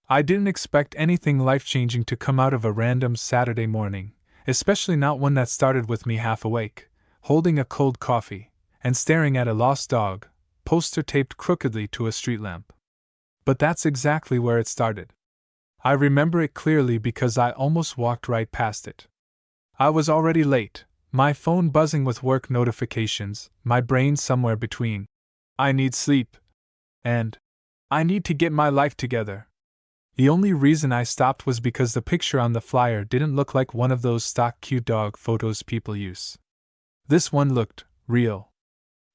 I didn't expect anything life-changing to come out of a random Saturday morning, especially not one that started with me half awake, holding a cold coffee, and staring at a lost dog poster taped crookedly to a street lamp. But that's exactly where it started. I remember it clearly because I almost walked right past it. I was already late, my phone buzzing with work notifications, my brain somewhere between "I need sleep" and "I need to get my life together." The only reason I stopped was because the picture on the flyer didn't look like one of those stock cute dog photos people use. This one looked real.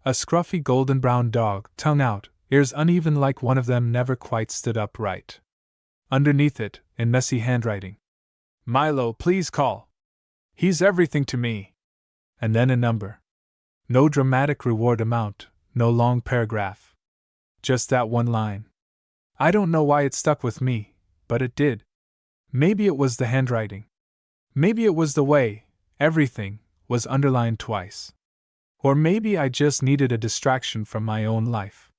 A scruffy golden brown dog, tongue out, ears uneven like one of them never quite stood up right. Underneath it, in messy handwriting, "Milo, please call. He's everything to me." And then a number. No dramatic reward amount, no long paragraph. Just that one line. I don't know why it stuck with me, but it did. Maybe it was the handwriting. Maybe it was the way everything was underlined twice. Or maybe I just needed a distraction from my own life.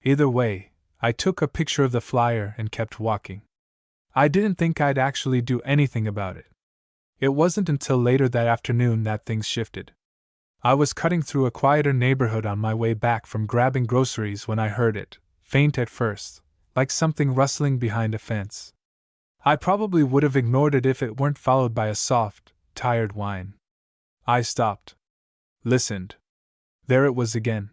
Either way, I took a picture of the flyer and kept walking. I didn't think I'd actually do anything about it. It wasn't until later that afternoon that things shifted. I was cutting through a quieter neighborhood on my way back from grabbing groceries when I heard it, faint at first, like something rustling behind a fence. I probably would have ignored it if it weren't followed by a soft, tired whine. I stopped. Listened. There it was again.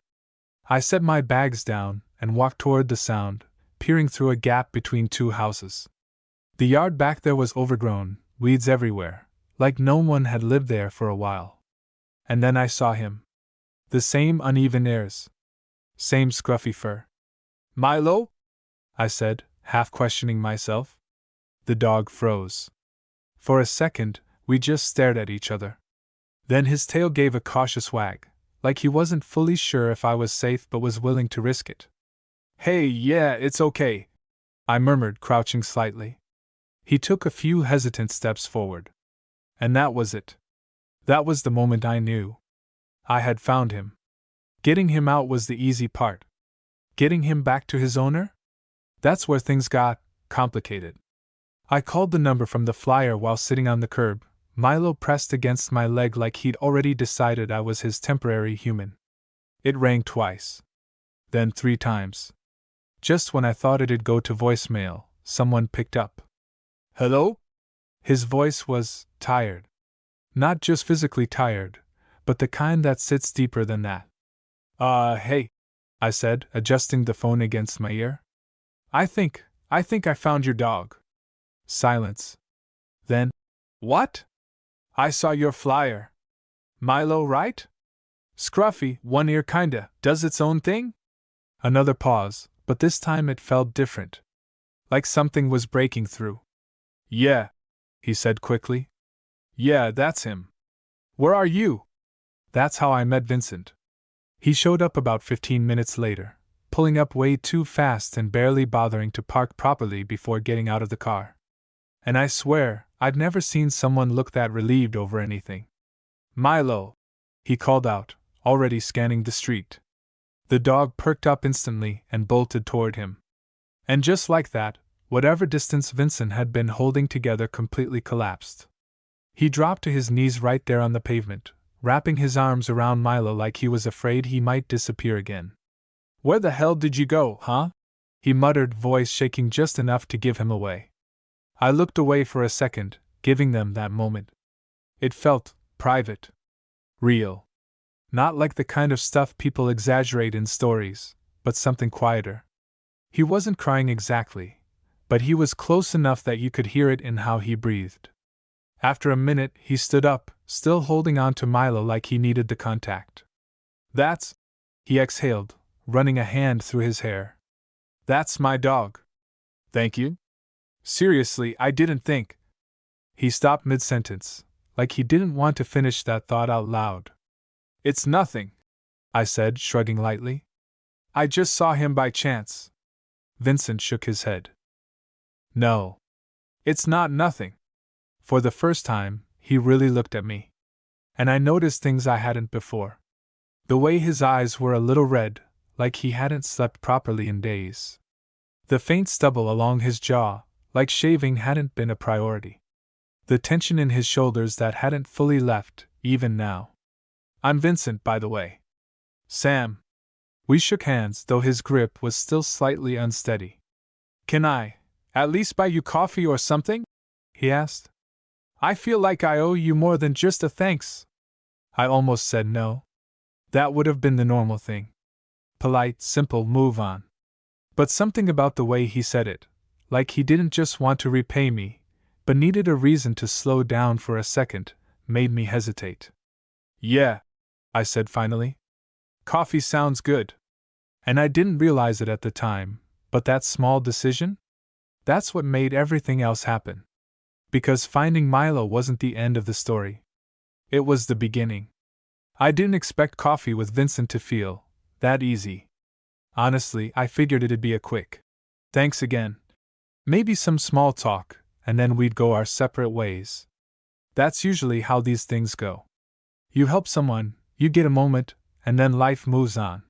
I set my bags down and walked toward the sound, peering through a gap between two houses. The yard back there was overgrown, weeds everywhere, like no one had lived there for a while. And then I saw him. The same uneven ears. Same scruffy fur. "Milo?" I said, half questioning myself. The dog froze. For a second, we just stared at each other. Then his tail gave a cautious wag, like he wasn't fully sure if I was safe but was willing to risk it. "Hey, yeah, it's okay," I murmured, crouching slightly. He took a few hesitant steps forward. And that was it. That was the moment I knew. I had found him. Getting him out was the easy part. Getting him back to his owner? That's where things got complicated. I called the number from the flyer while sitting on the curb, Milo pressed against my leg like he'd already decided I was his temporary human. It rang twice. Then 3 times. Just when I thought it'd go to voicemail, someone picked up. "Hello?" His voice was tired. Not just physically tired, but the kind that sits deeper than that. Hey," I said, adjusting the phone against my ear. I think I found your dog." Silence. Then, "What? I saw your flyer. Milo, right? Scruffy, one ear kinda, does its own thing?" Another pause, but this time it felt different. Like something was breaking through. "Yeah," he said quickly. "Yeah, that's him. Where are you?" That's how I met Vincent. He showed up about 15 minutes later, pulling up way too fast and barely bothering to park properly before getting out of the car. And I swear, I'd never seen someone look that relieved over anything. "Milo," he called out, already scanning the street. The dog perked up instantly and bolted toward him. And just like that, whatever distance Vincent had been holding together completely collapsed. He dropped to his knees right there on the pavement, wrapping his arms around Milo like he was afraid he might disappear again. "Where the hell did you go, huh?" he muttered, voice shaking just enough to give him away. I looked away for a second, giving them that moment. It felt private. Real. Not like the kind of stuff people exaggerate in stories, but something quieter. He wasn't crying exactly, but he was close enough that you could hear it in how he breathed. After a minute, he stood up, still holding on to Milo like he needed the contact. "That's," he exhaled, running a hand through his hair. "That's my dog. Thank you. Seriously, I didn't think." He stopped mid-sentence, like he didn't want to finish that thought out loud. "It's nothing," I said, shrugging lightly. "I just saw him by chance." Vincent shook his head. "No. It's not nothing." For the first time, he really looked at me. And I noticed things I hadn't before. The way his eyes were a little red, like he hadn't slept properly in days. The faint stubble along his jaw, like shaving hadn't been a priority. The tension in his shoulders that hadn't fully left, even now. "I'm Vincent, by the way." "Sam." We shook hands, though his grip was still slightly unsteady. "Can I, at least buy you coffee or something?" he asked. "I feel like I owe you more than just a thanks." I almost said no. That would have been the normal thing. Polite, simple, move on. But something about the way he said it, like he didn't just want to repay me, but needed a reason to slow down for a second, made me hesitate. "Yeah," I said finally. "Coffee sounds good." And I didn't realize it at the time, but that small decision? That's what made everything else happen. Because finding Milo wasn't the end of the story. It was the beginning. I didn't expect coffee with Vincent to feel that easy. Honestly, I figured it'd be a quick "thanks again." Maybe some small talk, and then we'd go our separate ways. That's usually how these things go. You help someone, you get a moment, and then life moves on.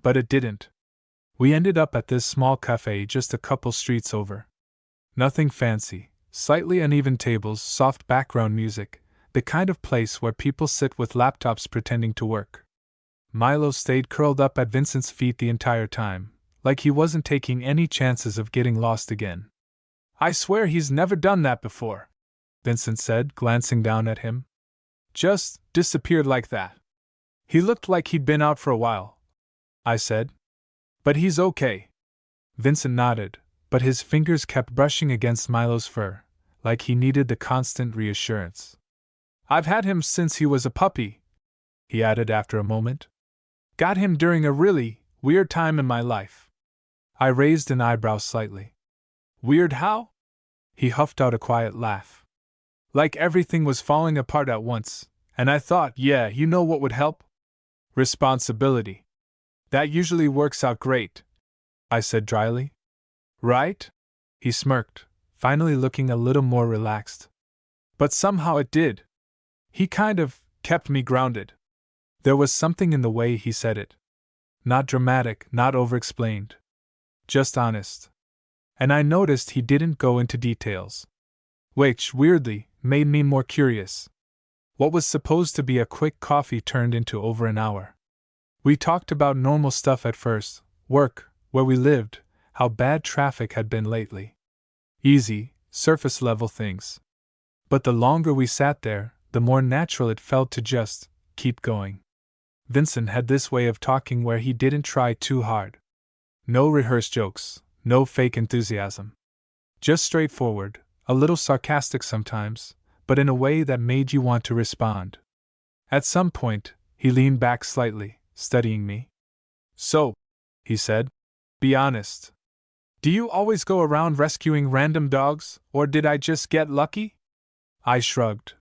But it didn't. We ended up at this small cafe just a couple streets over. Nothing fancy, slightly uneven tables, soft background music, the kind of place where people sit with laptops pretending to work. Milo stayed curled up at Vincent's feet the entire time, like he wasn't taking any chances of getting lost again. "I swear he's never done that before," Vincent said, glancing down at him. "Just disappeared like that." "He looked like he'd been out for a while," I said. "But he's okay." Vincent nodded, but his fingers kept brushing against Milo's fur, like he needed the constant reassurance. "I've had him since he was a puppy," he added after a moment. "Got him during a really weird time in my life." I raised an eyebrow slightly. "Weird how?" He huffed out a quiet laugh. "Like everything was falling apart at once, and I thought, yeah, you know what would help? Responsibility. That usually works out great," I said dryly. "Right?" He smirked, finally looking a little more relaxed. "But somehow it did. He kind of kept me grounded." There was something in the way he said it. Not dramatic, not overexplained. Just honest. And I noticed he didn't go into details. Which, weirdly, made me more curious. What was supposed to be a quick coffee turned into over an hour. We talked about normal stuff at first: work, where we lived, how bad traffic had been lately. Easy, surface level things. But the longer we sat there, the more natural it felt to just keep going. Vincent had this way of talking where he didn't try too hard. No rehearsed jokes, no fake enthusiasm. Just straightforward, a little sarcastic sometimes, but in a way that made you want to respond. At some point, he leaned back slightly, studying me. "So," he said, "be honest. Do you always go around rescuing random dogs, or did I just get lucky?" I shrugged.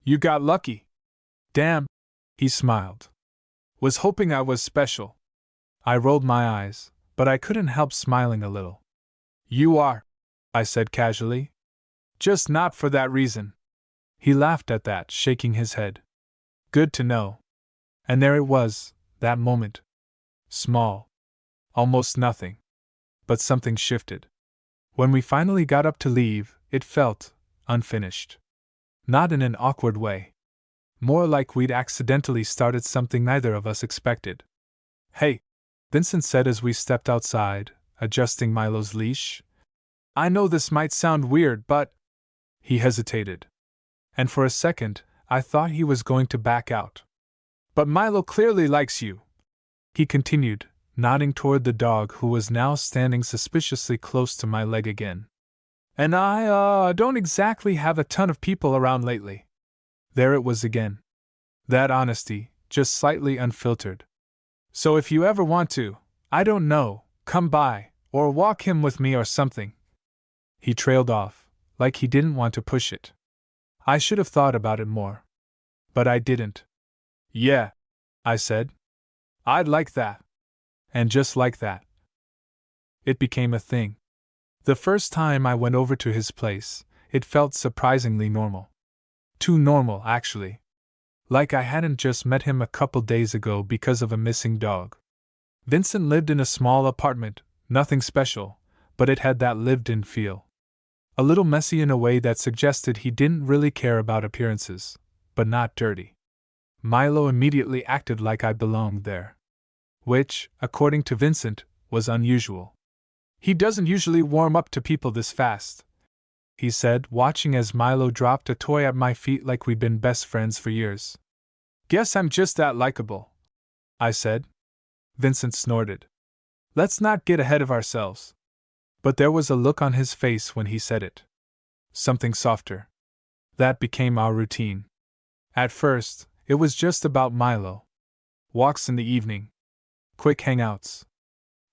"You got lucky." "Damn," he smiled. "Was hoping I was special." I rolled my eyes, but I couldn't help smiling a little. "You are," I said casually. "Just not for that reason." He laughed at that, shaking his head. "Good to know." And there it was, that moment. Small. Almost nothing. But something shifted. When we finally got up to leave, it felt unfinished. Not in an awkward way. More like we'd accidentally started something neither of us expected. "Hey," Vincent said as we stepped outside, adjusting Milo's leash. "I know this might sound weird, but—" He hesitated. And for a second, I thought he was going to back out. "But Milo clearly likes you," he continued, nodding toward the dog who was now standing suspiciously close to my leg again. "And I don't exactly have a ton of people around lately." There it was again. That honesty, just slightly unfiltered. "So if you ever want to, I don't know, come by, or walk him with me or something." He trailed off, like he didn't want to push it. I should have thought about it more. But I didn't. "Yeah," I said. "I'd like that." And just like that, it became a thing. The first time I went over to his place, it felt surprisingly normal. Too normal, actually. Like I hadn't just met him a couple days ago because of a missing dog. Vincent lived in a small apartment, nothing special, but it had that lived-in feel. A little messy in a way that suggested he didn't really care about appearances, but not dirty. Milo immediately acted like I belonged there. Which, according to Vincent, was unusual. "He doesn't usually warm up to people this fast," he said, watching as Milo dropped a toy at my feet like we'd been best friends for years. "Guess I'm just that likable," I said. Vincent snorted. "Let's not get ahead of ourselves." But there was a look on his face when he said it. Something softer. That became our routine. At first, it was just about Milo. Walks in the evening. Quick hangouts.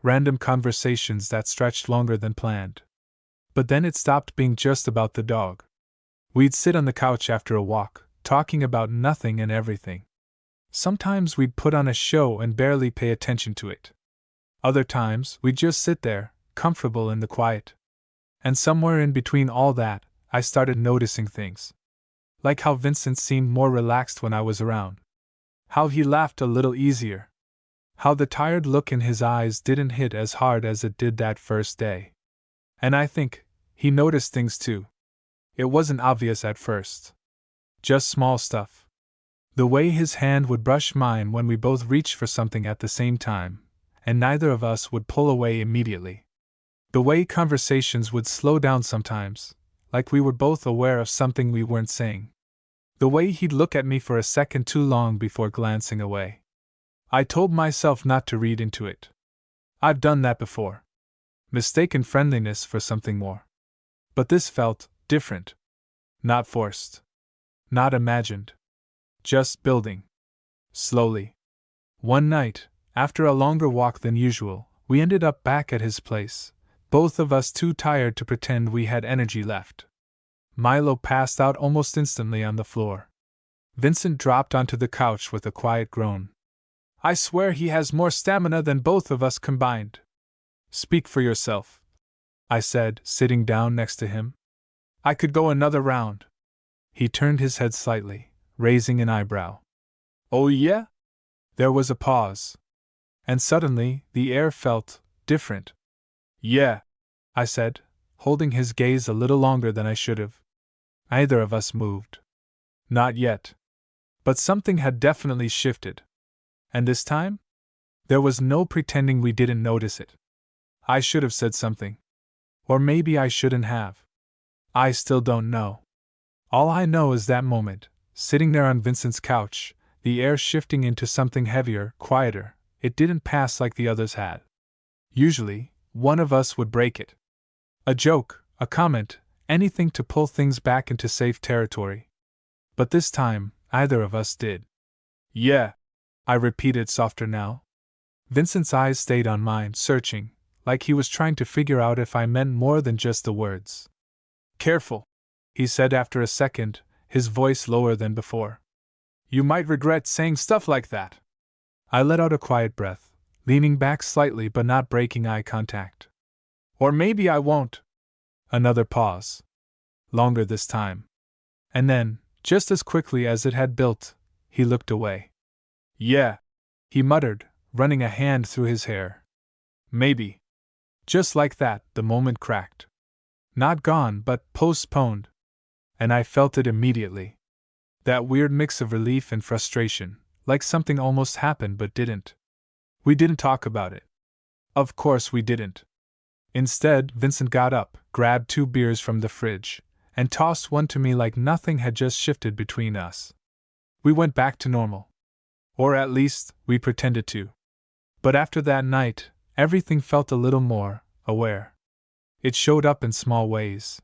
Random conversations that stretched longer than planned. But then it stopped being just about the dog. We'd sit on the couch after a walk, talking about nothing and everything. Sometimes we'd put on a show and barely pay attention to it. Other times, we'd just sit there, comfortable in the quiet. And somewhere in between all that, I started noticing things. Like how Vincent seemed more relaxed when I was around. How he laughed a little easier. How the tired look in his eyes didn't hit as hard as it did that first day. And I think he noticed things too. It wasn't obvious at first. Just small stuff. The way his hand would brush mine when we both reached for something at the same time, and neither of us would pull away immediately. The way conversations would slow down sometimes, like we were both aware of something we weren't saying. The way he'd look at me for a second too long before glancing away. I told myself not to read into it. I've done that before. Mistaken friendliness for something more. But this felt different. Not forced. Not imagined. Just building. Slowly. One night, after a longer walk than usual, we ended up back at his place, both of us too tired to pretend we had energy left. Milo passed out almost instantly on the floor. Vincent dropped onto the couch with a quiet groan. "I swear he has more stamina than both of us combined." "Speak for yourself," I said, sitting down next to him. "I could go another round." He turned his head slightly, raising an eyebrow. "Oh yeah?" There was a pause. And suddenly, the air felt different. "Yeah," I said, holding his gaze a little longer than I should have. Neither of us moved. Not yet. But something had definitely shifted. And this time? There was no pretending we didn't notice it. I should have said something. Or maybe I shouldn't have. I still don't know. All I know is that moment, sitting there on Vincent's couch, the air shifting into something heavier, quieter, it didn't pass like the others had. Usually, one of us would break it. A joke, a comment, anything to pull things back into safe territory. But this time, either of us did. "Yeah," I repeated softer now. Vincent's eyes stayed on mine, searching, like he was trying to figure out if I meant more than just the words. "Careful," he said after a second, his voice lower than before. "You might regret saying stuff like that." I let out a quiet breath, leaning back slightly but not breaking eye contact. "Or maybe I won't." Another pause. Longer this time. And then, just as quickly as it had built, he looked away. "Yeah," he muttered, running a hand through his hair. "Maybe." Just like that, the moment cracked. Not gone, but postponed. And I felt it immediately. That weird mix of relief and frustration, like something almost happened but didn't. We didn't talk about it. Of course we didn't. Instead, Vincent got up, grabbed 2 beers from the fridge, and tossed one to me like nothing had just shifted between us. We went back to normal. Or at least, we pretended to. But after that night, everything felt a little more aware. It showed up in small ways.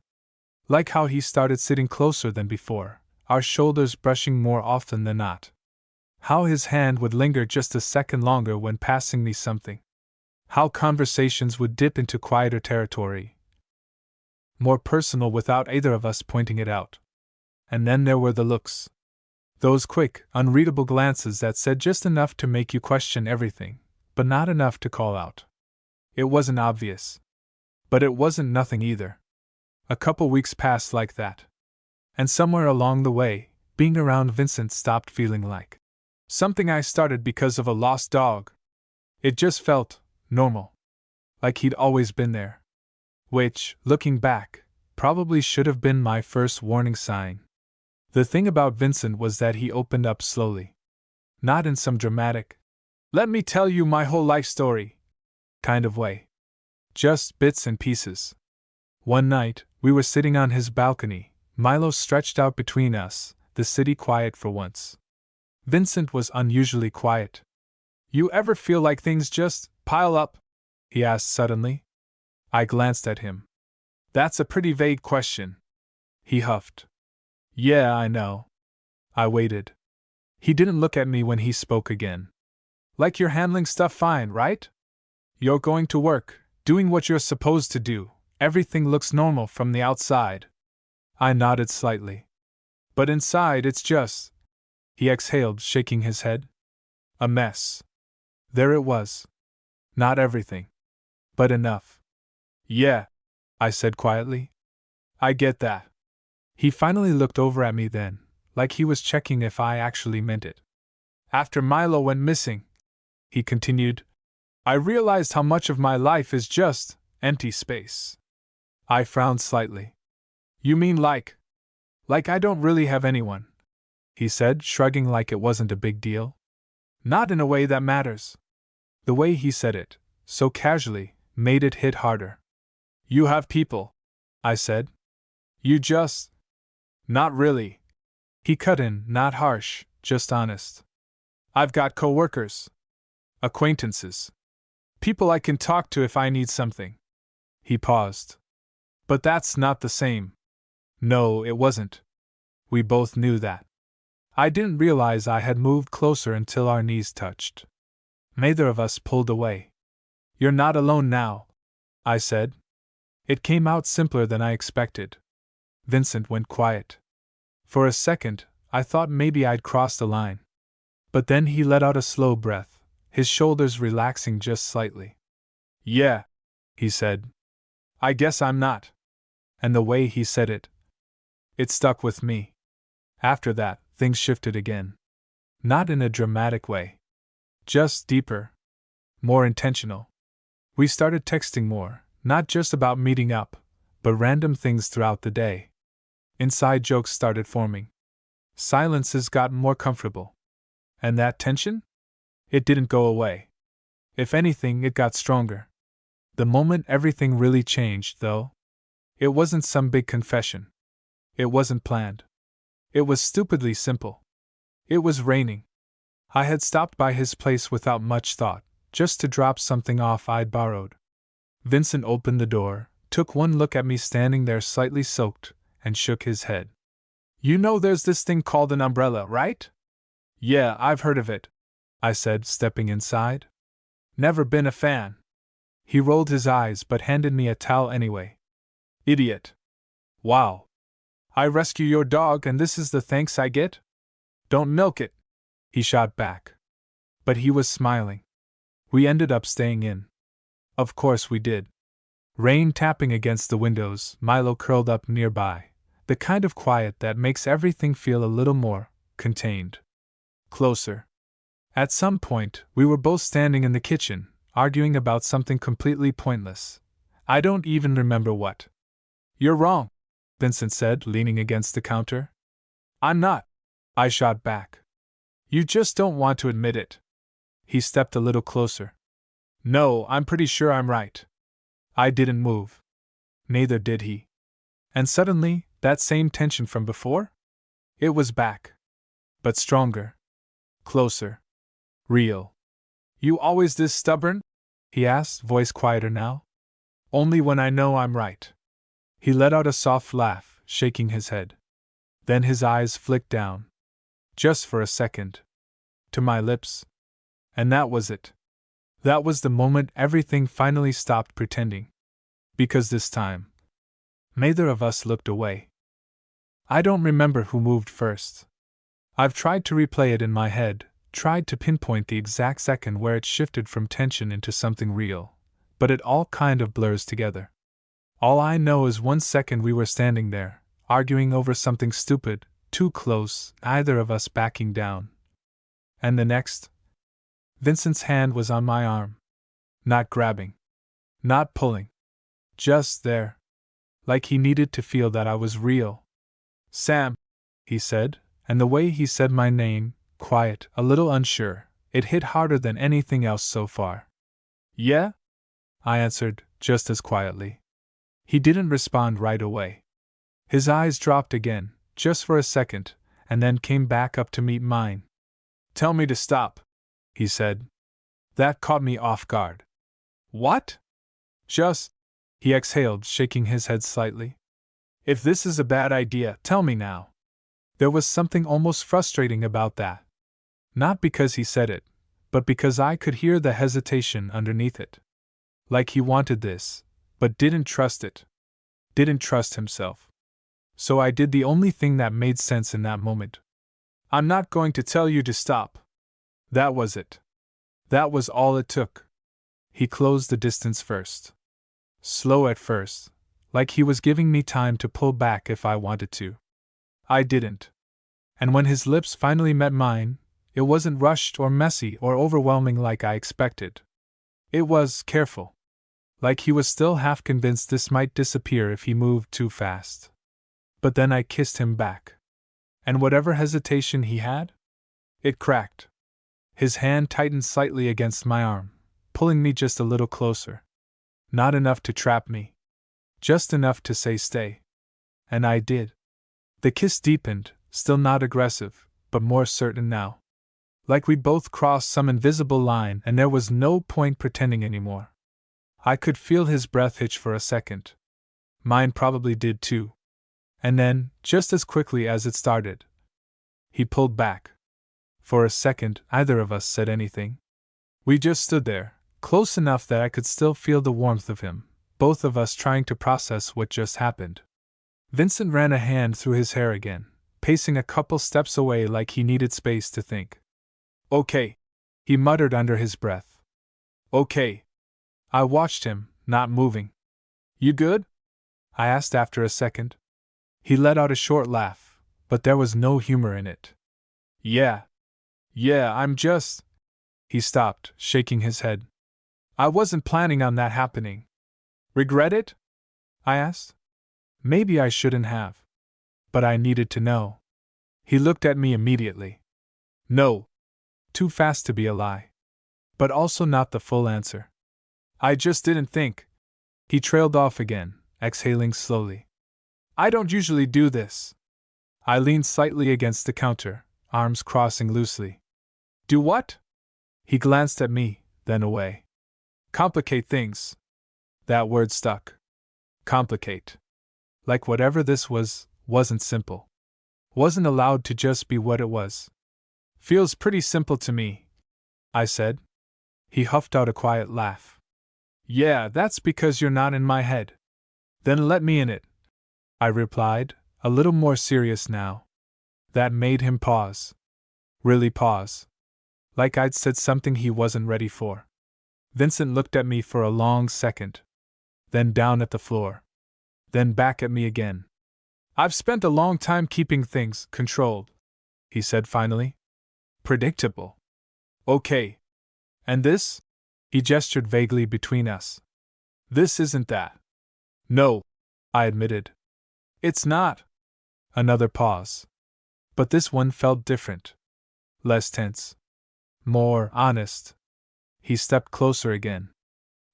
Like how he started sitting closer than before, our shoulders brushing more often than not. How his hand would linger just a second longer when passing me something. How conversations would dip into quieter territory. More personal without either of us pointing it out. And then there were the looks. Those quick, unreadable glances that said just enough to make you question everything, but not enough to call out. It wasn't obvious. But it wasn't nothing either. A couple weeks passed like that. And somewhere along the way, being around Vincent stopped feeling like something I started because of a lost dog. It just felt normal. Like he'd always been there. Which, looking back, probably should have been my first warning sign. The thing about Vincent was that he opened up slowly. Not in some dramatic, "let me tell you my whole life story" kind of way. Just bits and pieces. One night, we were sitting on his balcony, Milo stretched out between us, the city quiet for once. Vincent was unusually quiet. "You ever feel like things just pile up?" he asked suddenly. I glanced at him. "That's a pretty vague question." He huffed. "Yeah, I know." I waited. He didn't look at me when he spoke again. "Like you're handling stuff fine, right? You're going to work, doing what you're supposed to do, everything looks normal from the outside." I nodded slightly. "But inside it's just," he exhaled, shaking his head, "a mess." There it was. Not everything. But enough. "Yeah," I said quietly. "I get that." He finally looked over at me then, like he was checking if I actually meant it. "After Milo went missing," he continued, "I realized how much of my life is just empty space." I frowned slightly. "You mean like I don't really have anyone?" he said, shrugging like it wasn't a big deal. "Not in a way that matters." The way he said it, so casually, made it hit harder. "You have people," I said. "You just..." "Not really." He cut in, not harsh, just honest. "I've got coworkers. Acquaintances. People I can talk to if I need something." He paused. "But that's not the same." No, it wasn't. We both knew that. I didn't realize I had moved closer until our knees touched. Neither of us pulled away. "You're not alone now," I said. It came out simpler than I expected. Vincent went quiet. For a second, I thought maybe I'd crossed the line. But then he let out a slow breath, his shoulders relaxing just slightly. "Yeah," he said. "I guess I'm not." And the way he said it, it stuck with me. After that, things shifted again. Not in a dramatic way. Just deeper. More intentional. We started texting more, not just about meeting up, but random things throughout the day. Inside jokes started forming. Silences got more comfortable. And that tension? It didn't go away. If anything, it got stronger. The moment everything really changed, though. It wasn't some big confession. It wasn't planned. It was stupidly simple. It was raining. I had stopped by his place without much thought, just to drop something off I'd borrowed. Vincent opened the door, took one look at me standing there slightly soaked, and shook his head. "You know there's this thing called an umbrella, right?" "Yeah, I've heard of it," I said, stepping inside. "Never been a fan." He rolled his eyes but handed me a towel anyway. "Idiot." "Wow. I rescue your dog and this is the thanks I get?" "Don't milk it," he shot back. But he was smiling. We ended up staying in. Of course we did. Rain tapping against the windows, Milo curled up nearby, the kind of quiet that makes everything feel a little more contained. Closer. At some point, we were both standing in the kitchen, arguing about something completely pointless. I don't even remember what. "You're wrong," Vincent said, leaning against the counter. "I'm not," I shot back. "You just don't want to admit it." He stepped a little closer. "No, I'm pretty sure I'm right." I didn't move. Neither did he. And suddenly, that same tension from before? It was back. But stronger. Closer. Real. "You always this stubborn?" he asked, voice quieter now. "Only when I know I'm right." He let out a soft laugh, shaking his head. Then his eyes flicked down. Just for a second. To my lips. And that was it. That was the moment everything finally stopped pretending. Because this time, neither of us looked away. I don't remember who moved first. I've tried to replay it in my head, tried to pinpoint the exact second where it shifted from tension into something real, but it all kind of blurs together. All I know is 1 second we were standing there, arguing over something stupid, too close, neither of us backing down. And the next? Vincent's hand was on my arm. Not grabbing. Not pulling. Just there. like he needed to feel that I was real. "Sam," he said, and the way he said my name, quiet, a little unsure, it hit harder than anything else so far. "Yeah?" I answered, just as quietly. He didn't respond right away. His eyes dropped again, just for a second, and then came back up to meet mine. "Tell me to stop," he said. That caught me off guard. "What?" "Just," he exhaled, shaking his head slightly. "If this is a bad idea, tell me now." There was something almost frustrating about that. Not because he said it, but because I could hear the hesitation underneath it. Like he wanted this, but didn't trust it. Didn't trust himself. So I did the only thing that made sense in that moment. "I'm not going to tell you to stop." That was it. That was all it took. He closed the distance first. Slow at first, like he was giving me time to pull back if I wanted to. I didn't. And when his lips finally met mine, it wasn't rushed or messy or overwhelming like I expected. It was careful. Like he was still half convinced this might disappear if he moved too fast. But then I kissed him back. And whatever hesitation he had, it cracked. His hand tightened slightly against my arm, pulling me just a little closer. Not enough to trap me. Just enough to say stay. And I did. The kiss deepened, still not aggressive, but more certain now. Like we'd both crossed some invisible line and there was no point pretending anymore. I could feel his breath hitch for a second. Mine probably did too. And then, just as quickly as it started, he pulled back. For a second, neither of us said anything. We just stood there, close enough that I could still feel the warmth of him, both of us trying to process what just happened. Vincent ran a hand through his hair again, pacing a couple steps away like he needed space to think. "Okay," he muttered under his breath. "Okay." I watched him, not moving. "You good?" I asked after a second. He let out a short laugh, but there was no humor in it. Yeah, I'm just. He stopped, shaking his head. "I wasn't planning on that happening." "Regret it?" I asked. Maybe I shouldn't have. But I needed to know. He looked at me immediately. No. Too fast to be a lie. But also not the full answer. "I just didn't think." He trailed off again, exhaling slowly. "I don't usually do this." I leaned slightly against the counter, arms crossing loosely. "Do what?" He glanced at me, then away. "Complicate things." That word stuck. Complicate. Like whatever this was, wasn't simple. Wasn't allowed to just be what it was. "Feels pretty simple to me," I said. He huffed out a quiet laugh. "Yeah, that's because you're not in my head." "Then let me in it," I replied, a little more serious now. That made him pause. Really pause. Like I'd said something he wasn't ready for. Vincent looked at me for a long second. Then down at the floor. Then back at me again. "I've spent a long time keeping things controlled," he said finally. "Predictable. Okay. And this?" He gestured vaguely between us. "This isn't that." "No," I admitted. "It's not." Another pause. But this one felt different. Less tense. More honest. He stepped closer again.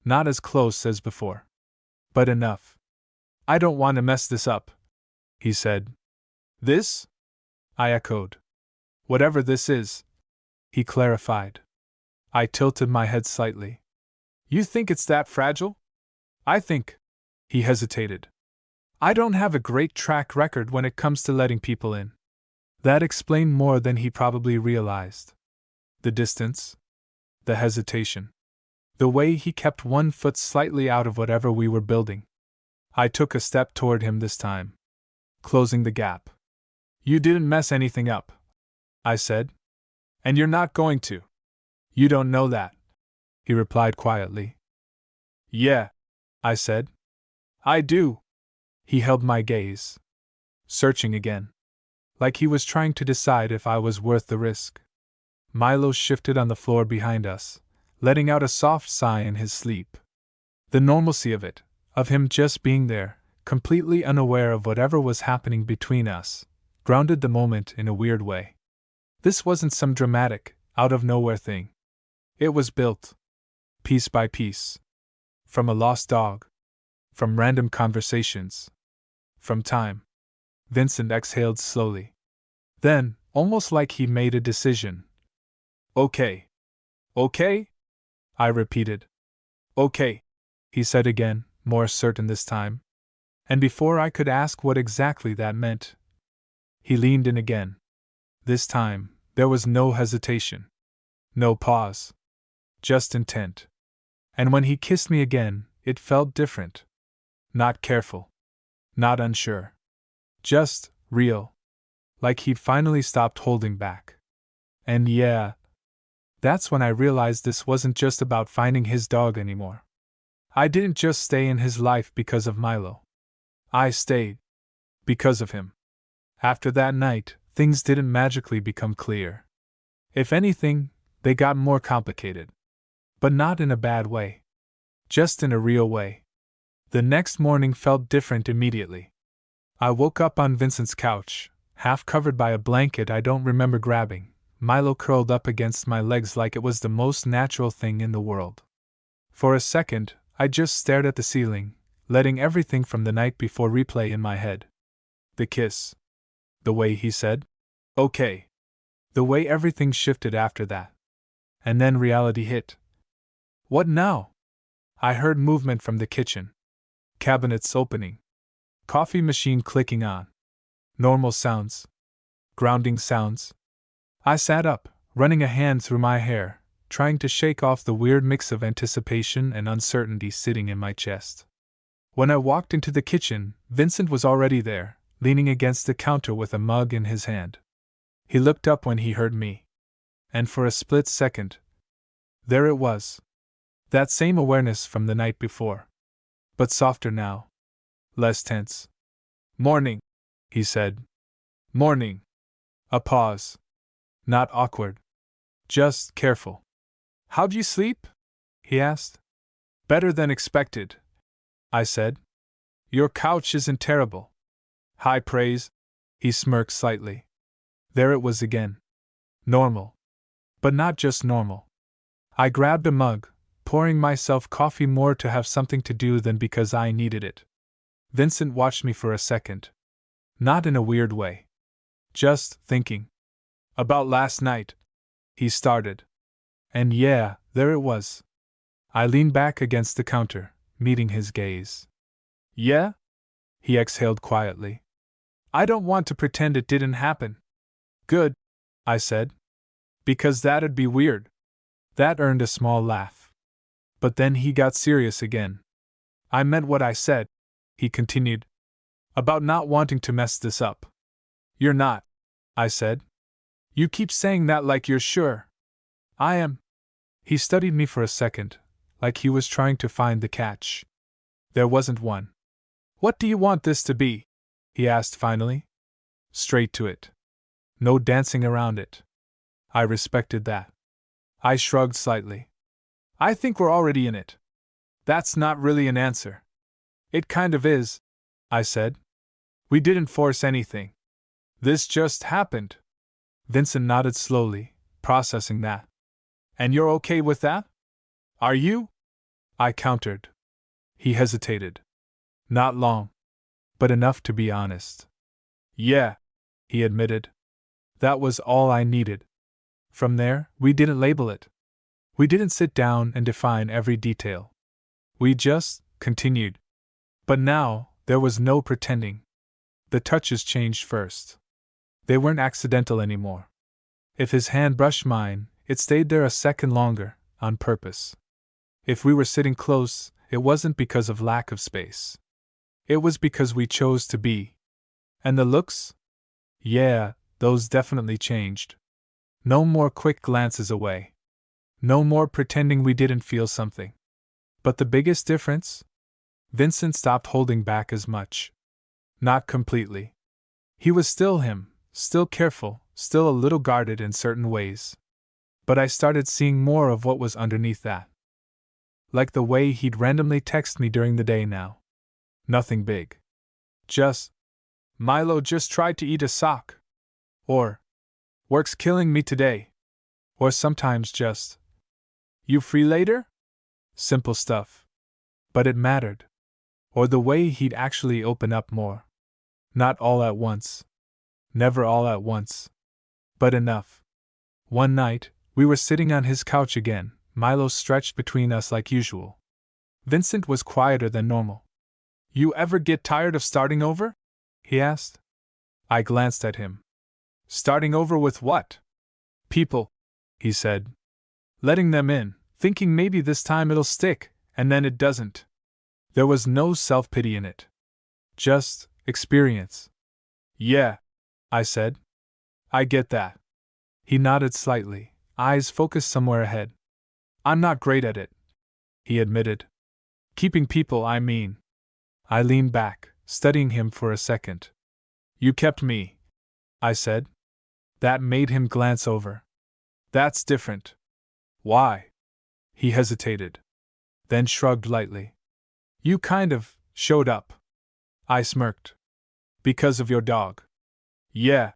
Not as close as before. But enough. "I don't want to mess this up," he said. "This?" I echoed. "Whatever this is," he clarified. I tilted my head slightly. "You think it's that fragile?" "I think." He hesitated. "I don't have a great track record when it comes to letting people in." That explained more than he probably realized. The distance. The hesitation. The way he kept one foot slightly out of whatever we were building. I took a step toward him this time. Closing the gap. "You didn't mess anything up," I said. "And you're not going to." "You don't know that," he replied quietly. "Yeah," I said. "I do." He held my gaze. Searching again. Like he was trying to decide if I was worth the risk. Milo shifted on the floor behind us, letting out a soft sigh in his sleep. The normalcy of it, of him just being there, completely unaware of whatever was happening between us, grounded the moment in a weird way. This wasn't some dramatic, out-of-nowhere thing. It was built, piece by piece, from a lost dog, from random conversations, from time. Vincent exhaled slowly. Then, almost like he made a decision. Okay. Okay? I repeated. Okay, he said again, more certain this time. And before I could ask what exactly that meant, he leaned in again. This time, there was no hesitation. No pause. Just intent. And when he kissed me again, it felt different. Not careful. Not unsure. Just real. Like he'd finally stopped holding back. And yeah, that's when I realized this wasn't just about finding his dog anymore. I didn't just stay in his life because of Milo. I stayed because of him. After that night, things didn't magically become clear. If anything, they got more complicated. But not in a bad way. Just in a real way. The next morning felt different immediately. I woke up on Vincent's couch, half covered by a blanket I don't remember grabbing, Milo curled up against my legs like it was the most natural thing in the world. For a second, I just stared at the ceiling, letting everything from the night before replay in my head. The kiss. The way he said, "Okay." The way everything shifted after that. And then reality hit. What now? I heard movement from the kitchen. Cabinets opening. Coffee machine clicking on. Normal sounds. Grounding sounds. I sat up, running a hand through my hair, trying to shake off the weird mix of anticipation and uncertainty sitting in my chest. When I walked into the kitchen, Vincent was already there, leaning against the counter with a mug in his hand. He looked up when he heard me. And for a split second, there it was. That same awareness from the night before. But softer now. Less tense. "Morning," he said. "Morning." A pause. Not awkward. Just careful. "How'd you sleep?" he asked. "Better than expected," I said. "Your couch isn't terrible." "High praise." He smirked slightly. There it was again. Normal. But not just normal. I grabbed a mug, pouring myself coffee more to have something to do than because I needed it. Vincent watched me for a second. Not in a weird way. Just thinking. "About last night," he started. And yeah, there it was. I leaned back against the counter, meeting his gaze. "Yeah?" he exhaled quietly. "I don't want to pretend it didn't happen." "Good," I said. "Because that'd be weird." That earned a small laugh. But then he got serious again. "I meant what I said," he continued. "About not wanting to mess this up." "You're not," I said. "You keep saying that like you're sure." "I am." He studied me for a second, like he was trying to find the catch. There wasn't one. "What do you want this to be?" he asked finally. Straight to it. No dancing around it. I respected that. I shrugged slightly. "I think we're already in it." "That's not really an answer." "It kind of is," I said. "We didn't force anything. This just happened." Vincent nodded slowly, processing that. "And you're okay with that?" "Are you?" I countered. He hesitated. Not long. But enough to be honest. "Yeah," he admitted. That was all I needed. From there, we didn't label it. We didn't sit down and define every detail. We just continued. But now, there was no pretending. The touches changed first. They weren't accidental anymore. If his hand brushed mine, it stayed there a second longer, on purpose. If we were sitting close, it wasn't because of lack of space. It was because we chose to be. And the looks? Yeah, those definitely changed. No more quick glances away. No more pretending we didn't feel something. But the biggest difference? Vincent stopped holding back as much. Not completely. He was still him, still careful, still a little guarded in certain ways. But I started seeing more of what was underneath that. Like the way he'd randomly text me during the day now. Nothing big. Just, Milo just tried to eat a sock. Or, work's killing me today. Or sometimes just, you free later? Simple stuff. But it mattered. Or the way he'd actually open up more. Not all at once. Never all at once. But enough. One night, we were sitting on his couch again, Milo stretched between us like usual. Vincent was quieter than normal. You ever get tired of starting over? He asked. I glanced at him. Starting over with what? People, he said. Letting them in, thinking maybe this time it'll stick, and then it doesn't. There was no self-pity in it. Just experience. Yeah, I said. I get that. He nodded slightly, eyes focused somewhere ahead. I'm not great at it, he admitted. Keeping people, I mean. I leaned back, studying him for a second. You kept me, I said. That made him glance over. That's different. Why? He hesitated. Then shrugged lightly. You kind of showed up. I smirked. Because of your dog. Yeah,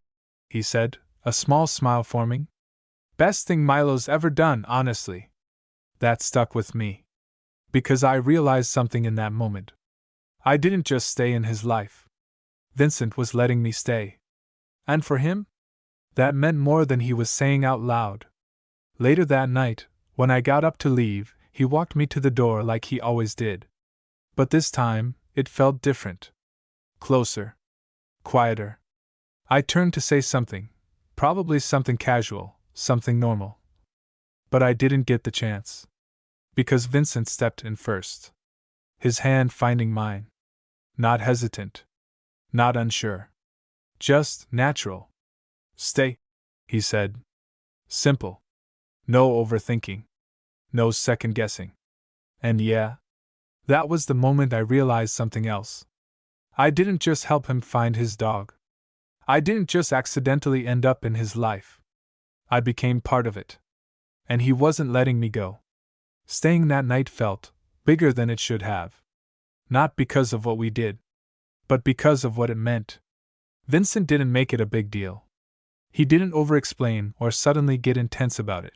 he said, a small smile forming. Best thing Milo's ever done, honestly. That stuck with me. Because I realized something in that moment. I didn't just stay in his life. Vincent was letting me stay. And for him? That meant more than he was saying out loud. Later that night, when I got up to leave, he walked me to the door like he always did. But this time, it felt different. Closer. Quieter. I turned to say something, probably something casual, something normal. But I didn't get the chance. Because Vincent stepped in first. His hand finding mine. Not hesitant. Not unsure. Just natural. Stay, he said. Simple. No overthinking. No second guessing. And yeah, that was the moment I realized something else. I didn't just help him find his dog. I didn't just accidentally end up in his life. I became part of it. And he wasn't letting me go. Staying that night felt bigger than it should have. Not because of what we did, but because of what it meant. Vincent didn't make it a big deal. He didn't over-explain or suddenly get intense about it.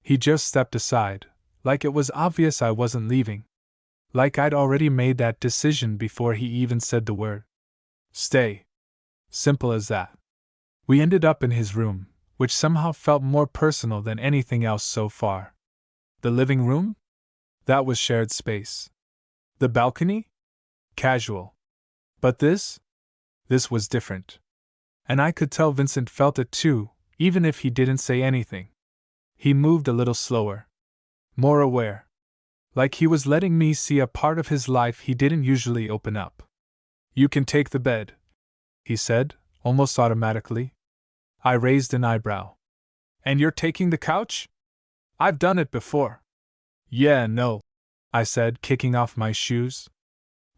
He just stepped aside, like it was obvious I wasn't leaving. Like I'd already made that decision before he even said the word. Stay. Simple as that. We ended up in his room, which somehow felt more personal than anything else so far. The living room? That was shared space. The balcony? Casual. But this? This was different. And I could tell Vincent felt it too, even if he didn't say anything. He moved a little slower. More aware. Like he was letting me see a part of his life he didn't usually open up. You can take the bed, he said, almost automatically. I raised an eyebrow. And you're taking the couch? I've done it before. Yeah, no, I said, kicking off my shoes.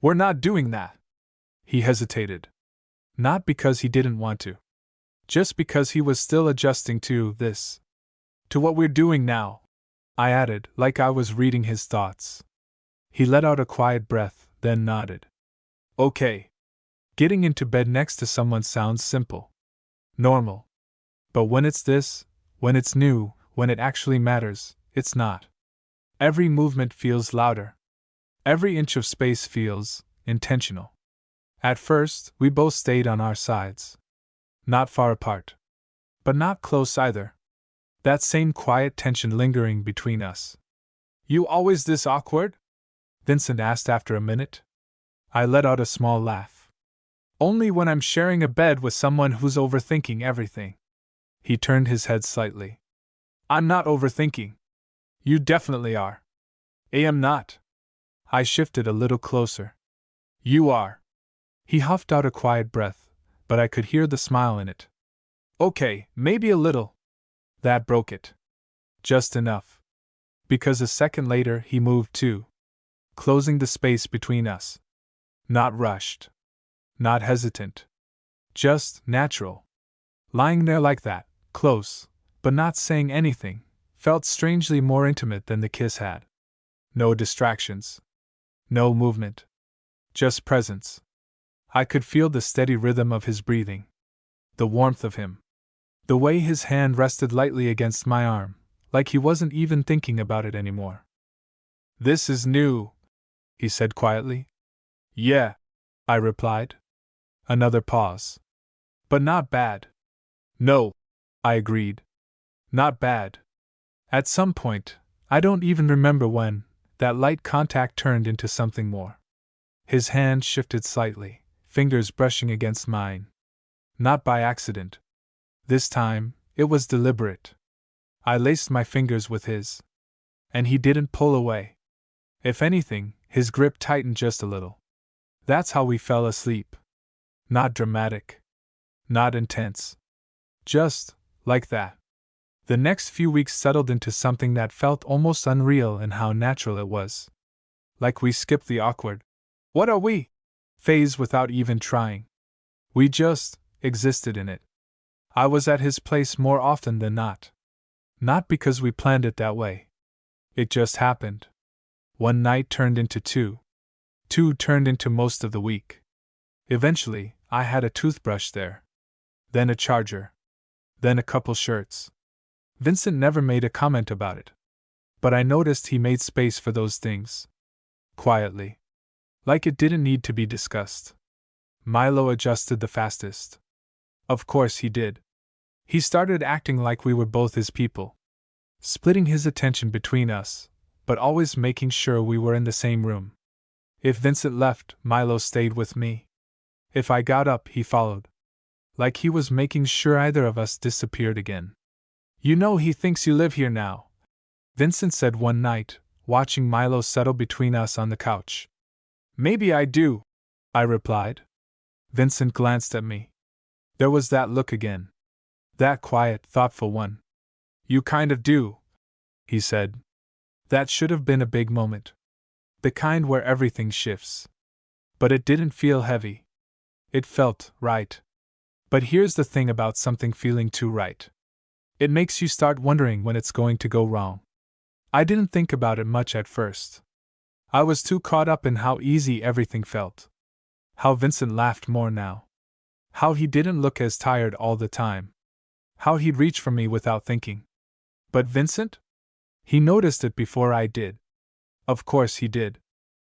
We're not doing that. He hesitated. Not because he didn't want to. Just because he was still adjusting to this. To what we're doing now, I added, like I was reading his thoughts. He let out a quiet breath, then nodded. Okay. Getting into bed next to someone sounds simple. Normal. But when it's this, when it's new, when it actually matters, it's not. Every movement feels louder. Every inch of space feels intentional. At first, we both stayed on our sides. Not far apart. But not close either. That same quiet tension lingering between us. You always this awkward? Vincent asked after a minute. I let out a small laugh. Only when I'm sharing a bed with someone who's overthinking everything. He turned his head slightly. I'm not overthinking. You definitely are. I am not. I shifted a little closer. You are. He huffed out a quiet breath, but I could hear the smile in it. Okay, maybe a little. That broke it. Just enough. Because a second later he moved too, closing the space between us. Not rushed. Not hesitant. Just natural. Lying there like that, close, but not saying anything, felt strangely more intimate than the kiss had. No distractions. No movement. Just presence. I could feel the steady rhythm of his breathing, the warmth of him, the way his hand rested lightly against my arm, like he wasn't even thinking about it anymore. "This is new," he said quietly. "Yeah," I replied. Another pause. "But not bad." "No," I agreed. "Not bad." At some point, I don't even remember when, that light contact turned into something more. His hand shifted slightly, fingers brushing against mine. Not by accident. This time, it was deliberate. I laced my fingers with his. And he didn't pull away. If anything, his grip tightened just a little. That's how we fell asleep. Not dramatic. Not intense. Just, like that. The next few weeks settled into something that felt almost unreal in how natural it was. Like we skipped the awkward, "What are we?" phase without even trying. We just existed in it. I was at his place more often than not. Not because we planned it that way. It just happened. One night turned into two. Two turned into most of the week. Eventually, I had a toothbrush there. Then a charger. Then a couple shirts. Vincent never made a comment about it. But I noticed he made space for those things. Quietly. Like it didn't need to be discussed. Milo adjusted the fastest. Of course he did. He started acting like we were both his people. Splitting his attention between us, but always making sure we were in the same room. If Vincent left, Milo stayed with me. If I got up, he followed. Like he was making sure either of us disappeared again. "You know he thinks you live here now," Vincent said one night, watching Milo settle between us on the couch. "Maybe I do," I replied. Vincent glanced at me. There was that look again. That quiet, thoughtful one. "You kind of do," he said. That should have been a big moment. The kind where everything shifts. But it didn't feel heavy. It felt right. But here's the thing about something feeling too right. It makes you start wondering when it's going to go wrong. I didn't think about it much at first. I was too caught up in how easy everything felt. How Vincent laughed more now. How he didn't look as tired all the time. How he'd reach for me without thinking. But Vincent? He noticed it before I did. Of course he did.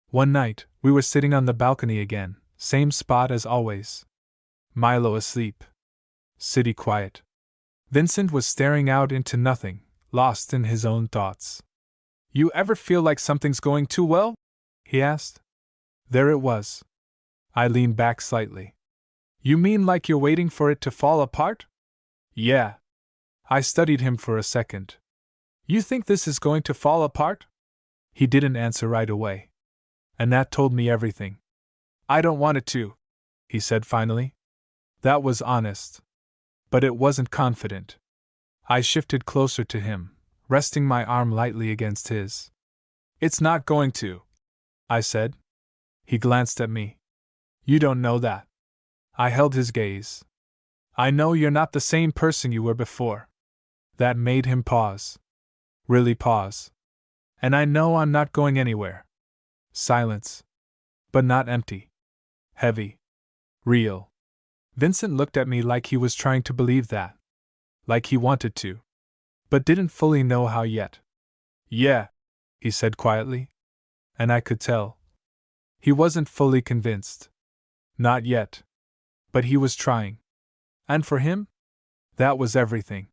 One night, we were sitting on the balcony again, same spot as always. Milo asleep. City quiet. Vincent was staring out into nothing, lost in his own thoughts. "You ever feel like something's going too well?" he asked. There it was. I leaned back slightly. "You mean like you're waiting for it to fall apart?" "Yeah." I studied him for a second. "You think this is going to fall apart?" He didn't answer right away. And that told me everything. "I don't want it to," he said finally. That was honest. But it wasn't confident. I shifted closer to him, resting my arm lightly against his. "It's not going to," I said. He glanced at me. "You don't know that." I held his gaze. "I know you're not the same person you were before." That made him pause. Really pause. "And I know I'm not going anywhere." Silence. But not empty. Heavy. Real. Vincent looked at me like he was trying to believe that. Like he wanted to. But didn't fully know how yet. "Yeah," he said quietly. And I could tell. He wasn't fully convinced. Not yet. But he was trying. And for him? That was everything.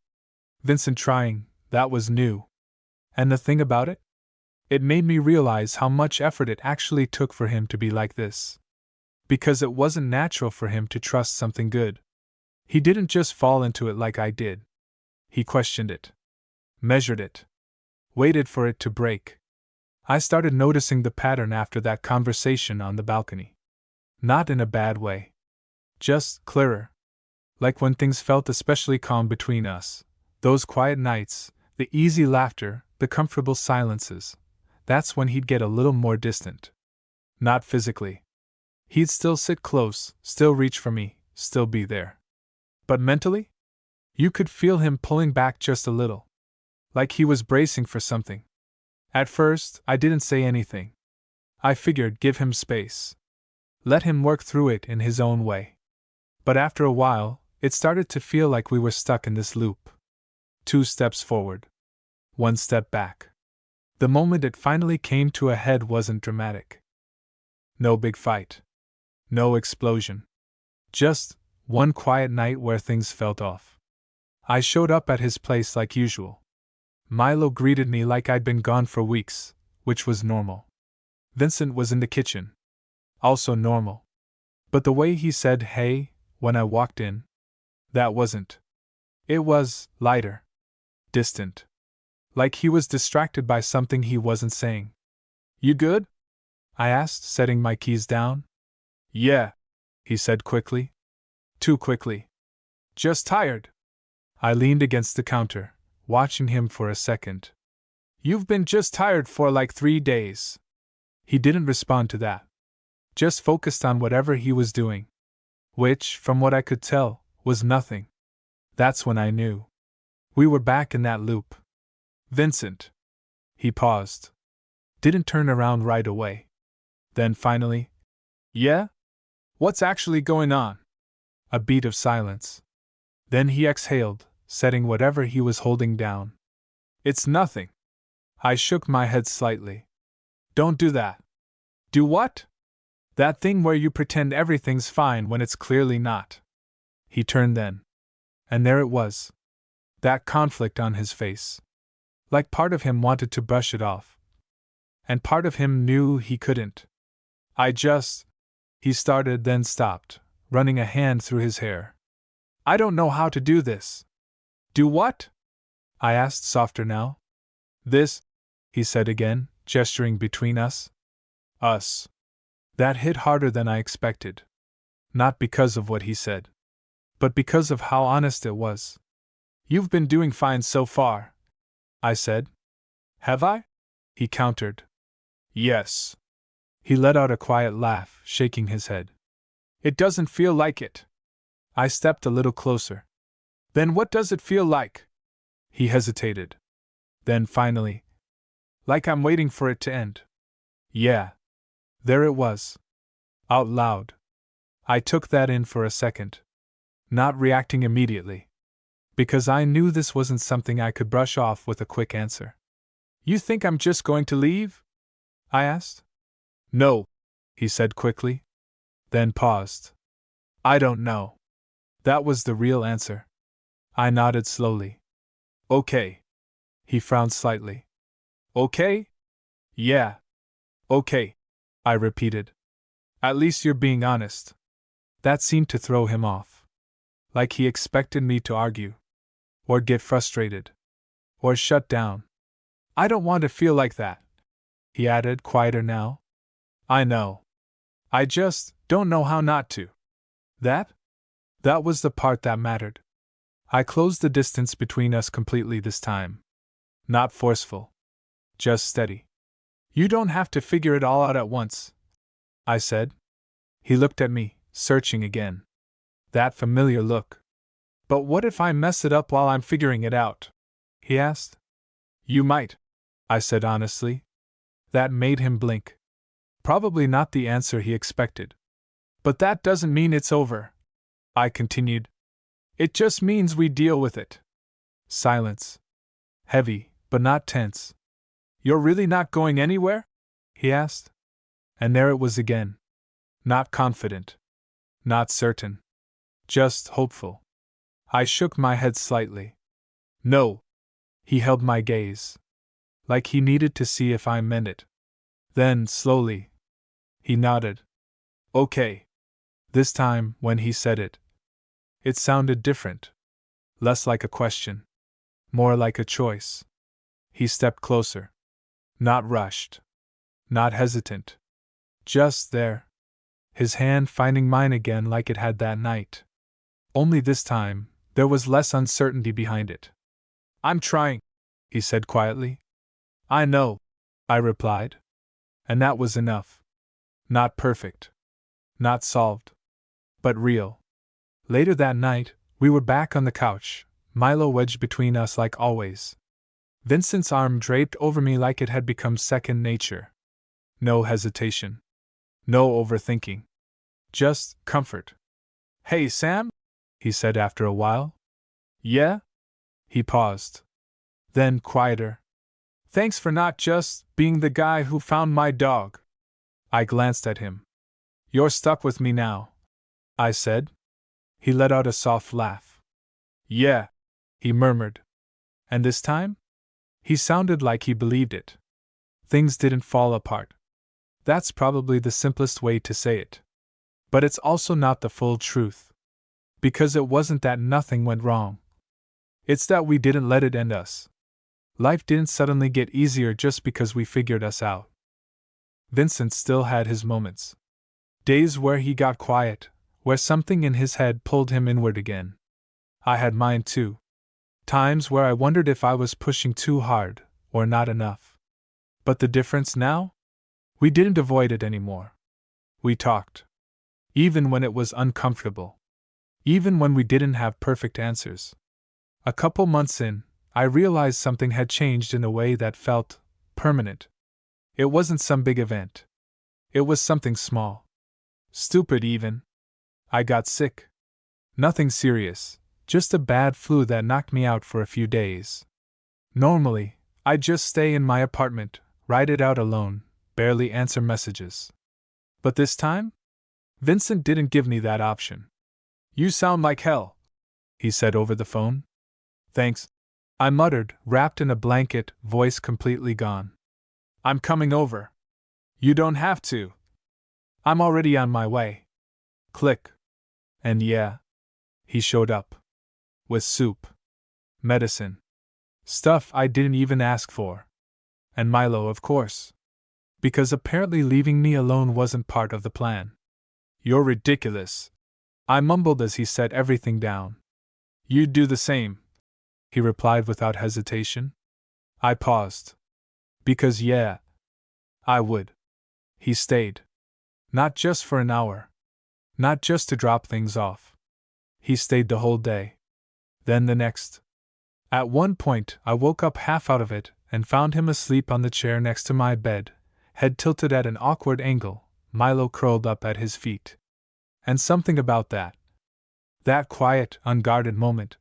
Vincent trying, that was new. And the thing about it? It made me realize how much effort it actually took for him to be like this. Because it wasn't natural for him to trust something good. He didn't just fall into it like I did. He questioned it. Measured it. Waited for it to break. I started noticing the pattern after that conversation on the balcony. Not in a bad way. Just clearer. Like when things felt especially calm between us. Those quiet nights, the easy laughter, the comfortable silences. That's when he'd get a little more distant. Not physically. He'd still sit close, still reach for me, still be there. But mentally? You could feel him pulling back just a little. Like he was bracing for something. At first, I didn't say anything. I figured give him space. Let him work through it in his own way. But after a while, it started to feel like we were stuck in this loop. 2 steps forward, 1 step back. The moment it finally came to a head wasn't dramatic. No big fight. No explosion. Just one quiet night where things felt off. I showed up at his place like usual. Milo greeted me like I'd been gone for weeks, which was normal. Vincent was in the kitchen. Also normal. But the way he said hey when I walked in, that wasn't. It was lighter. Distant. Like he was distracted by something he wasn't saying. You good? I asked, setting my keys down. Yeah, he said quickly. Too quickly. Just tired. I leaned against the counter, watching him for a second. You've been just tired for like 3 days. He didn't respond to that. Just focused on whatever he was doing. Which, from what I could tell, was nothing. That's when I knew. We were back in that loop. Vincent. He paused. Didn't turn around right away. Then finally, yeah? What's actually going on? A beat of silence. Then he exhaled, setting whatever he was holding down. It's nothing. I shook my head slightly. Don't do that. Do what? That thing where you pretend everything's fine when it's clearly not. He turned then. And there it was. That conflict on his face. Like part of him wanted to brush it off. And part of him knew he couldn't. He started, then stopped, running a hand through his hair. I don't know how to do this. Do what? I asked, softer now. This, he said again, gesturing between us. Us. That hit harder than I expected. Not because of what he said, but because of how honest it was. You've been doing fine so far, I said. Have I? He countered. Yes. He let out a quiet laugh, shaking his head. It doesn't feel like it. I stepped a little closer. Then what does it feel like? He hesitated. Then finally, like I'm waiting for it to end. Yeah. There it was. Out loud. I took that in for a second. Not reacting immediately. Because I knew this wasn't something I could brush off with a quick answer. You think I'm just going to leave? I asked. No, he said quickly. Then paused. I don't know. That was the real answer. I nodded slowly. Okay. He frowned slightly. Okay? Yeah. Okay, I repeated. At least you're being honest. That seemed to throw him off. Like he expected me to argue. Or get frustrated. Or shut down. I don't want to feel like that, he added, quieter now. I know. I just don't know how not to. That was the part that mattered. I closed the distance between us completely this time. Not forceful. Just steady. You don't have to figure it all out at once, I said. He looked at me, searching again. That familiar look. But what if I mess it up while I'm figuring it out? He asked. You might, I said honestly. That made him blink. Probably not the answer he expected. But that doesn't mean it's over, I continued. It just means we deal with it. Silence. Heavy, but not tense. You're really not going anywhere? He asked. And there it was again. Not confident. Not certain. Just hopeful. I shook my head slightly. No. He held my gaze. Like he needed to see if I meant it. Then, slowly, he nodded. Okay. This time, when he said it, it sounded different. Less like a question. More like a choice. He stepped closer. Not rushed. Not hesitant. Just there. His hand finding mine again like it had that night. Only this time, there was less uncertainty behind it. I'm trying, he said quietly. I know, I replied. And that was enough. Not perfect. Not solved. But real. Later that night, we were back on the couch, Milo wedged between us like always. Vincent's arm draped over me like it had become second nature. No hesitation. No overthinking. Just comfort. Hey, Sam? He said after a while. Yeah? He paused. Then, quieter. Thanks for not just being the guy who found my dog. I glanced at him. You're stuck with me now, I said. He let out a soft laugh. Yeah, he murmured. And this time? He sounded like he believed it. Things didn't fall apart. That's probably the simplest way to say it. But it's also not the full truth. Because it wasn't that nothing went wrong. It's that we didn't let it end us. Life didn't suddenly get easier just because we figured us out. Vincent still had his moments. Days where he got quiet, where something in his head pulled him inward again. I had mine too. Times where I wondered if I was pushing too hard, or not enough. But the difference now? We didn't avoid it anymore. We talked. Even when it was uncomfortable. Even when we didn't have perfect answers. A couple months in, I realized something had changed in a way that felt permanent. It wasn't some big event. It was something small. Stupid even. I got sick. Nothing serious, just a bad flu that knocked me out for a few days. Normally, I'd just stay in my apartment, ride it out alone, barely answer messages. But this time? Vincent didn't give me that option. You sound like hell, he said over the phone. Thanks, I muttered, wrapped in a blanket, voice completely gone. I'm coming over. You don't have to. I'm already on my way. Click. And yeah, he showed up. With soup. Medicine. Stuff I didn't even ask for. And Milo, of course. Because apparently leaving me alone wasn't part of the plan. You're ridiculous, I mumbled as he set everything down. You'd do the same, he replied without hesitation. I paused. Because yeah, I would. He stayed. Not just for an hour. Not just to drop things off. He stayed the whole day. Then the next. At one point, I woke up half out of it and found him asleep on the chair next to my bed, head tilted at an awkward angle, Milo curled up at his feet. And something about that quiet, unguarded moment,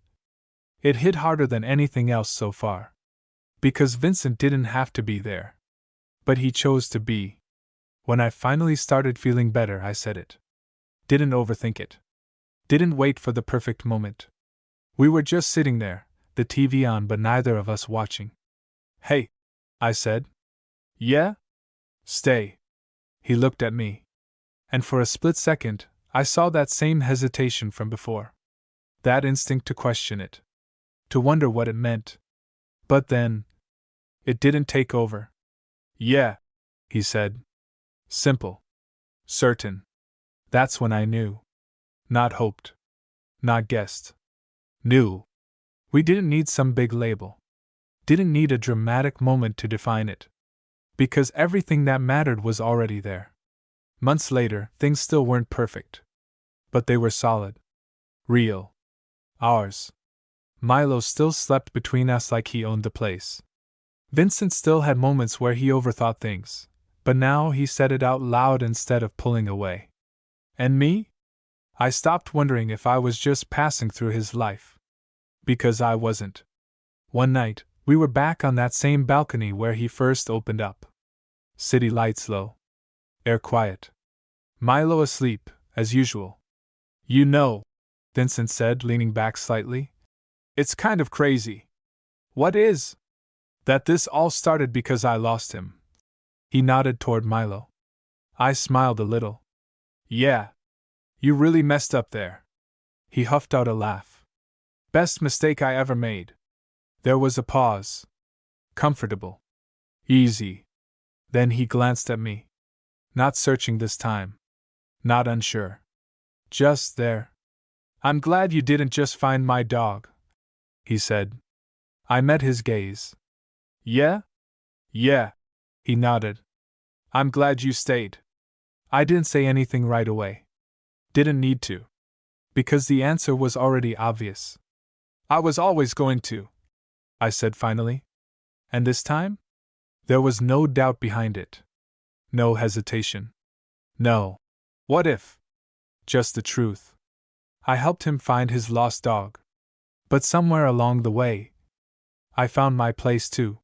it hit harder than anything else so far. Because Vincent didn't have to be there. But he chose to be. When I finally started feeling better, I said it. Didn't overthink it. Didn't wait for the perfect moment. We were just sitting there, the TV on but neither of us watching. Hey, I said. Yeah? Stay. He looked at me. And for a split second, I saw that same hesitation from before. That instinct to question it. To wonder what it meant. But then, it didn't take over. Yeah, he said. Simple. Certain. That's when I knew. Not hoped. Not guessed. Knew. We didn't need some big label. Didn't need a dramatic moment to define it. Because everything that mattered was already there. Months later, things still weren't perfect. But they were solid. Real. Ours. Milo still slept between us like he owned the place. Vincent still had moments where he overthought things, but now he said it out loud instead of pulling away. And me? I stopped wondering if I was just passing through his life. Because I wasn't. One night, we were back on that same balcony where he first opened up. City lights low. Air quiet. Milo asleep, as usual. You know, Vincent said, leaning back slightly. It's kind of crazy. What is? That this all started because I lost him. He nodded toward Milo. I smiled a little. Yeah. You really messed up there. He huffed out a laugh. Best mistake I ever made. There was a pause. Comfortable. Easy. Then he glanced at me. Not searching this time. Not unsure. Just there. I'm glad you didn't just find my dog, he said. I met his gaze. Yeah? Yeah, he nodded. I'm glad you stayed. I didn't say anything right away. Didn't need to. Because the answer was already obvious. I was always going to, I said finally. And this time? There was no doubt behind it. No hesitation. No. What if? Just the truth. I helped him find his lost dog. But somewhere along the way, I found my place too.